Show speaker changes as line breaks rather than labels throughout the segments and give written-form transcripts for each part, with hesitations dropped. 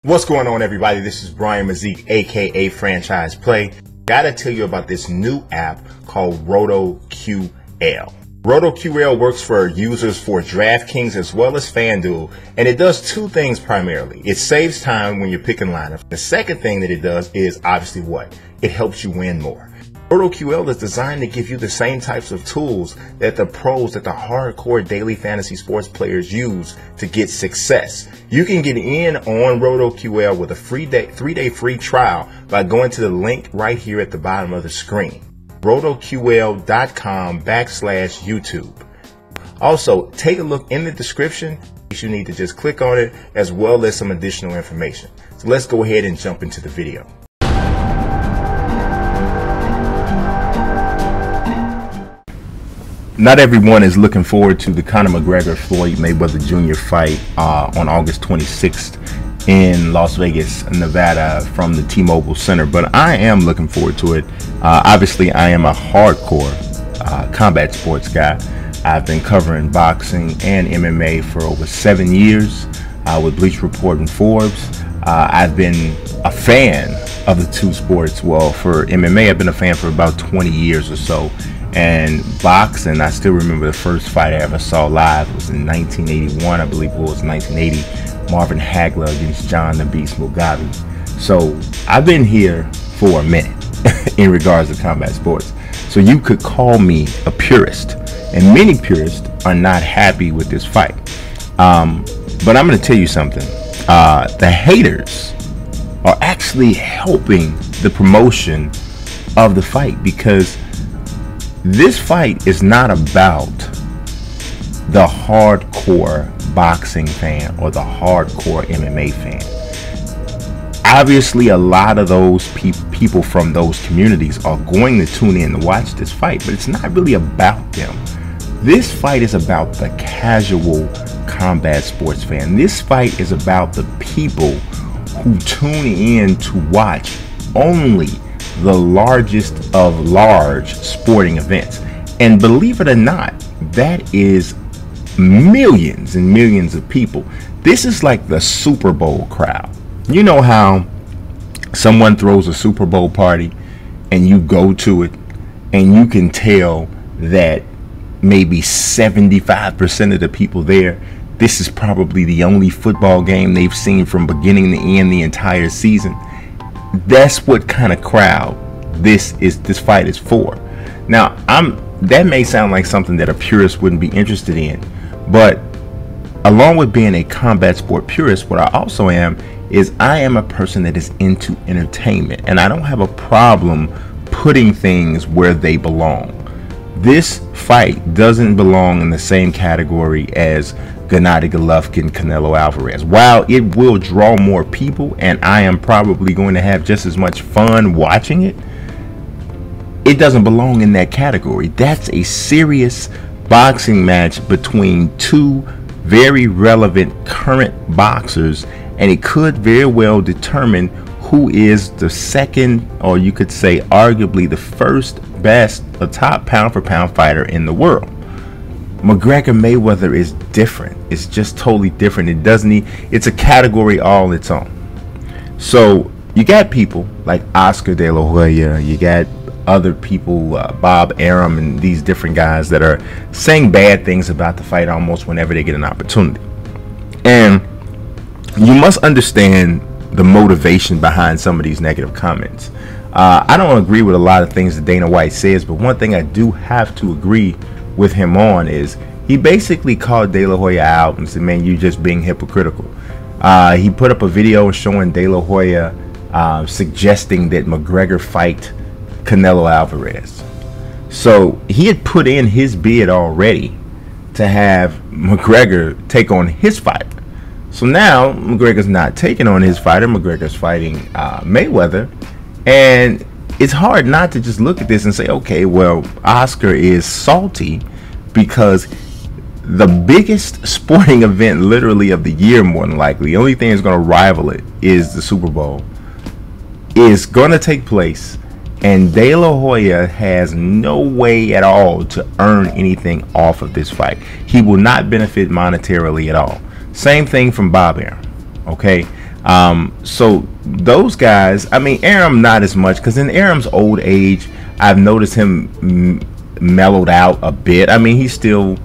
What's going on, everybody? This is Brian Mazik, aka Franchise Play. Gotta tell you about this new app called RotoQL. RotoQL works for users for DraftKings as well as FanDuel, and it does two things primarily. It saves time when you're picking lineups. The second thing that it does is obviously what? It helps you win more. RotoQL is designed to give you the same types of tools that the pros, that the hardcore daily fantasy sports players use to get success. You can get in on RotoQL with a three-day free trial by going to the link right here at the bottom of the screen. RotoQL.com/YouTube. Also, take a look in the description. You need to just click on it as well as some additional information. So let's go ahead and jump into the video. Not everyone is looking forward to the Conor McGregor Floyd Mayweather Jr. fight on August 26th in Las Vegas, Nevada from the T-Mobile Center, but I am looking forward to it. Obviously, I am a hardcore combat sports guy. I've been covering boxing and MMA for over 7 years with Bleacher Report and Forbes. I've been a fan of the two sports. Well, for MMA, I've been a fan for about 20 years or so. And boxing, I still remember the first fight I ever saw live. It was in 1981, I believe it was 1980. Marvin Hagler against John the Beast Mugabe. So I've been here for a minute in regards to combat sports. So you could call me a purist. And many purists are not happy with this fight. But I'm going to tell you something. The haters are actually helping the promotion of the fight, because this fight is not about the hardcore boxing fan or the hardcore MMA fan. Obviously, a lot of those people from those communities are going to tune in to watch this fight, but it's not really about them. This fight is about the casual combat sports fan. This fight is about the people who tune in to watch only the largest of large sporting events. And believe it or not, that is millions and millions of people. This is like the Super Bowl crowd. You know how someone throws a Super Bowl party and you go to it and you can tell that maybe 75% of the people there, this is probably the only football game they've seen from beginning to end the entire season. That's what kind of crowd this fight is for. Now, that may sound like something that a purist wouldn't be interested in, but along with being a combat sport purist, what I also am is I am a person that is into entertainment, and I don't have a problem putting things where they belong. This fight doesn't belong in the same category as Gennady Golovkin, Canelo Alvarez. While it will draw more people, and I am probably going to have just as much fun watching it, it doesn't belong in that category. That's a serious boxing match between two very relevant current boxers, and it could very well determine who is the second, or you could say arguably the first best, the top pound for pound fighter in the world. McGregor Mayweather is different. It's just totally different. It's a category all its own. So you got people like Oscar De La Hoya, you got other people, Bob Arum, and these different guys that are saying bad things about the fight almost whenever they get an opportunity. And you must understand the motivation behind some of these negative comments. I don't agree with a lot of things that Dana White says, but one thing I do have to agree with him on is he basically called De La Hoya out and said, man, you're just being hypocritical. He put up a video showing De La Hoya suggesting that McGregor fight Canelo Alvarez. So he had put in his bid already to have McGregor take on his fight. So now McGregor's not taking on his fighter. McGregor's fighting Mayweather. And it's hard not to just look at this and say, okay, well, Oscar is salty because the biggest sporting event literally of the year, more than likely, the only thing that's going to rival it is the Super Bowl, is going to take place, and De La Hoya has no way at all to earn anything off of this fight. He will not benefit monetarily at all. Same thing from Bob Arum. Okay, So those guys, I mean, Arum not as much, because in Arum's old age, I've noticed him mellowed out a bit. I mean, he's still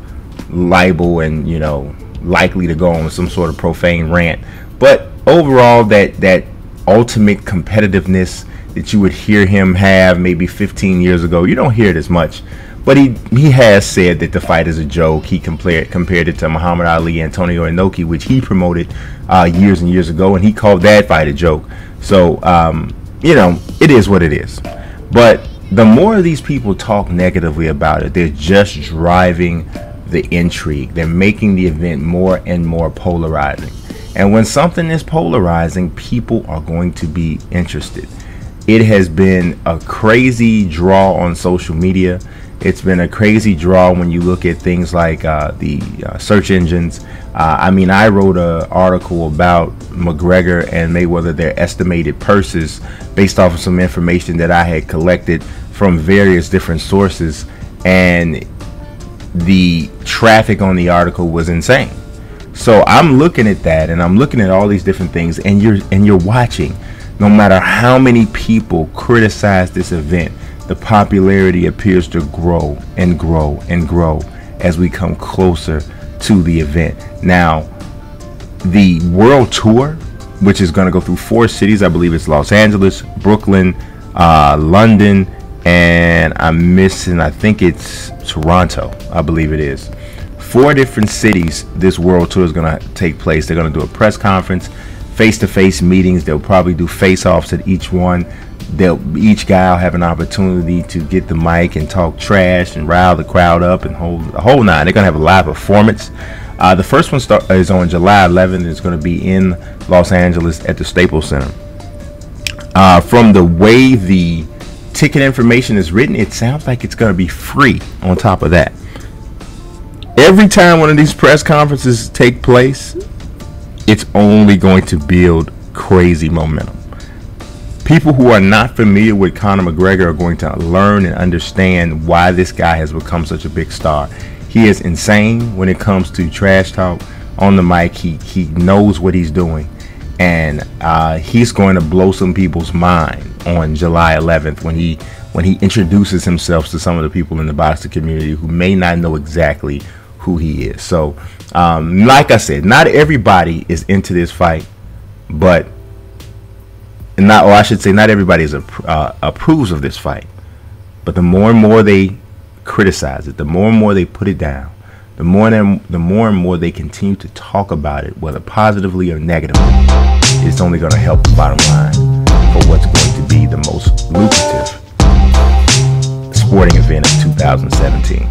liable and, you know, likely to go on some sort of profane rant, but overall, that ultimate competitiveness that you would hear him have maybe 15 years ago, you don't hear it as much. But he has said that the fight is a joke. He compared it to Muhammad Ali, Antonio Inoki, which he promoted years and years ago, and he called that fight a joke. So you know, it is what it is. But the more of these people talk negatively about it, they're just driving the intrigue. They're making the event more and more polarizing. And when something is polarizing, people are going to be interested. It has been a crazy draw on social media. It's been a crazy draw when you look at things like the search engines. I mean, I wrote an article about McGregor and Mayweather, their estimated purses, based off of some information that I had collected from various different sources, and the traffic on the article was insane. So I'm looking at that, and I'm looking at all these different things, and you're watching. No matter how many people criticize this event, the popularity appears to grow and grow and grow as we come closer to the event. Now, the world tour, which is going to go through 4 cities, I believe it's Los Angeles, Brooklyn, London, and I'm missing, I think it's Toronto, I believe it is. 4 different cities this world tour is going to take place. They're going to do a press conference, face-to-face meetings. They'll probably do face-offs at each one. Each guy will have an opportunity to get the mic and talk trash and rile the crowd up and hold the whole nine. They're going to have a live performance. The first one is on July 11th. It's going to be in Los Angeles at the Staples Center. From the way the ticket information is written, it sounds like it's going to be free on top of that. Every time one of these press conferences take place, it's only going to build crazy momentum. People who are not familiar with Conor McGregor are going to learn and understand why this guy has become such a big star. He is insane when it comes to trash talk on the mic. He knows what he's doing, and he's going to blow some people's mind on July 11th when he introduces himself to some of the people in the boxing community who may not know exactly who he is. So like I said, not everybody is into this fight, but not everybody approves of this fight. But the more and more they criticize it, the more and more they put it down, the more and more they continue to talk about it, whether positively or negatively, it's only going to help the bottom line for what's going to be the most lucrative sporting event of 2017.